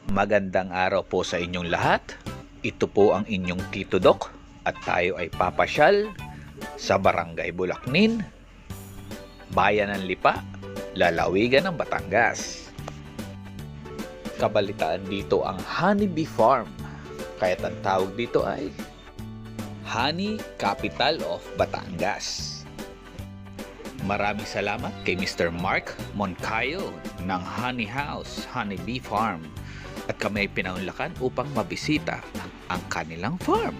Magandang araw po sa inyong lahat. Ito po ang inyong Tito Doc at tayo ay papasyal sa Barangay Bulacnin, Bayan ng Lipa, Lalawigan ng Batangas. Kabalitaan dito ang Honeybee Farm, kaya't ang tawag dito ay Honey Capital of Batangas. Maraming salamat kay Mr. Mark Moncayo ng Honey House, Honeybee Farm, at kami ay pinaunlakan upang mabisita ang kanilang farm.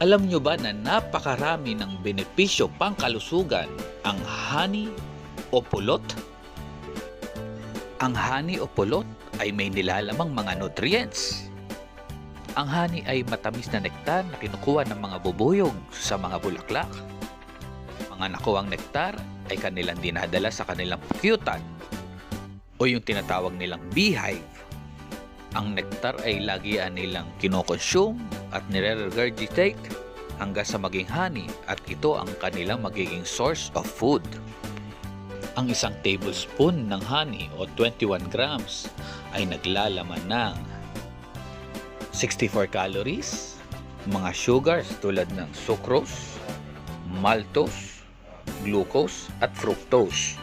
Alam nyo ba na napakarami ng benepisyo pangkalusugan ang honey o pulot? Ang honey o pulot ay may nilalamang mga nutrients. Ang honey ay matamis na nektar na kinukuha ng mga bubuyog sa mga bulaklak. Mga nakuhang nektar ay kanilang dinadala sa kanilang pukyutan o yung tinatawag nilang beehive. Ang nektar ay lagian nilang kinokonsume at nire-regurgitate hanggang sa maging honey, at ito ang kanilang magiging source of food. Ang isang tablespoon ng honey o 21 grams ay naglalaman ng 64 calories, mga sugars tulad ng sucrose, maltose, glucose at fructose.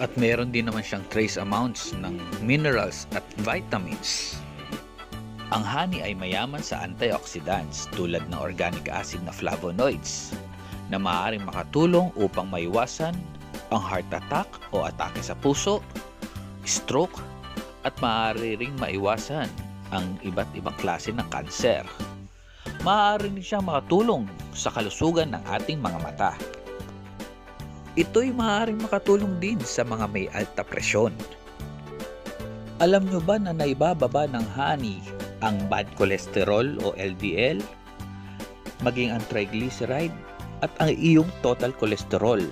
At meron din naman siyang trace amounts ng minerals at vitamins. Ang honey ay mayaman sa antioxidants tulad ng organic acid na flavonoids na maaaring makatulong upang maiwasan ang heart attack o atake sa puso, stroke, at maaari ring maiwasan ang iba't ibang klase ng kanser. Maaari rin siyang makatulong sa kalusugan ng ating mga mata. Ito'y maaaring makatulong din sa mga may alta presyon. Alam nyo ba na naibababa ng honey ang bad cholesterol o LDL, maging ang triglyceride at ang iyong total cholesterol?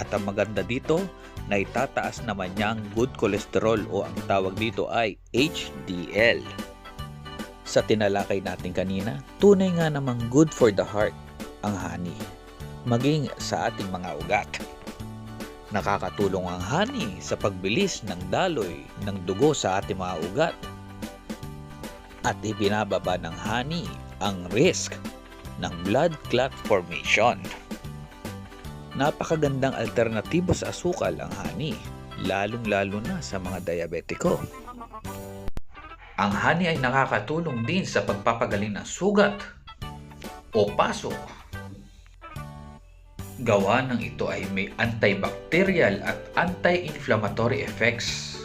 At ang maganda dito, na itataas naman niya ang good cholesterol o ang tawag dito ay HDL. Sa tinalakay natin kanina, tunay nga namang good for the heart ang honey, maging sa ating mga ugat. Nakakatulong ang honey sa pagbilis ng daloy ng dugo sa ating mga ugat. At ibinababa ng honey ang risk ng blood clot formation. Napakagandang alternatibo sa asukal ang honey, lalong-lalo na sa mga diabetiko. Ang honey ay nakakatulong din sa pagpapagaling ng sugat o paso. Gawa ng ito ay may antibacterial at anti-inflammatory effects.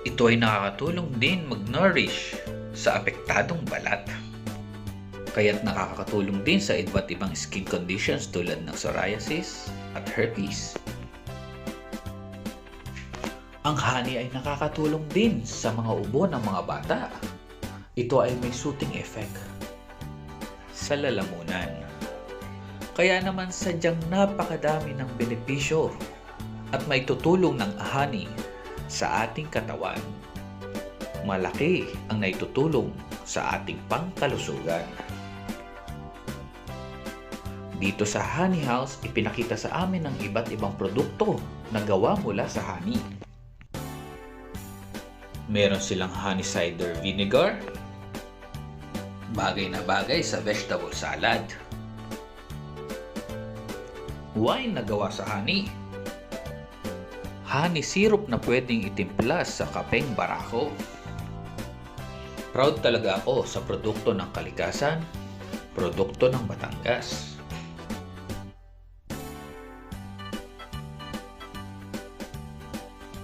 Ito ay nakakatulong din mag-nourish sa apektadong balat. Kaya't nakakatulong din sa iba't ibang skin conditions tulad ng psoriasis at herpes. Ang honey ay nakakatulong din sa mga ubo ng mga bata. Ito ay may soothing effect sa lalamunan. Kaya naman sadyang napakadami ng benepisyo at may tutulong ng honey sa ating katawan. Malaki ang naitutulong sa ating pangkalusugan. Dito sa Honey House, ipinakita sa amin ang iba't ibang produkto na gawa mula sa honey. Meron silang honey cider vinegar, bagay na bagay sa vegetable salad. Wine na gawa sa honey. Honey syrup na pwedeng itimpla sa kapeng barako. Proud talaga ako sa produkto ng kalikasan, produkto ng Batangas.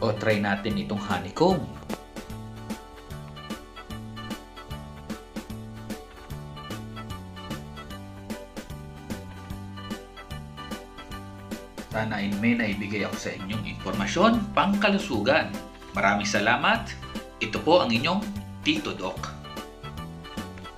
O try natin itong honeycomb. Sana ay may naibigay ako sa inyong impormasyon pangkalusugan. Maraming salamat. Ito po ang inyong Tito Doc.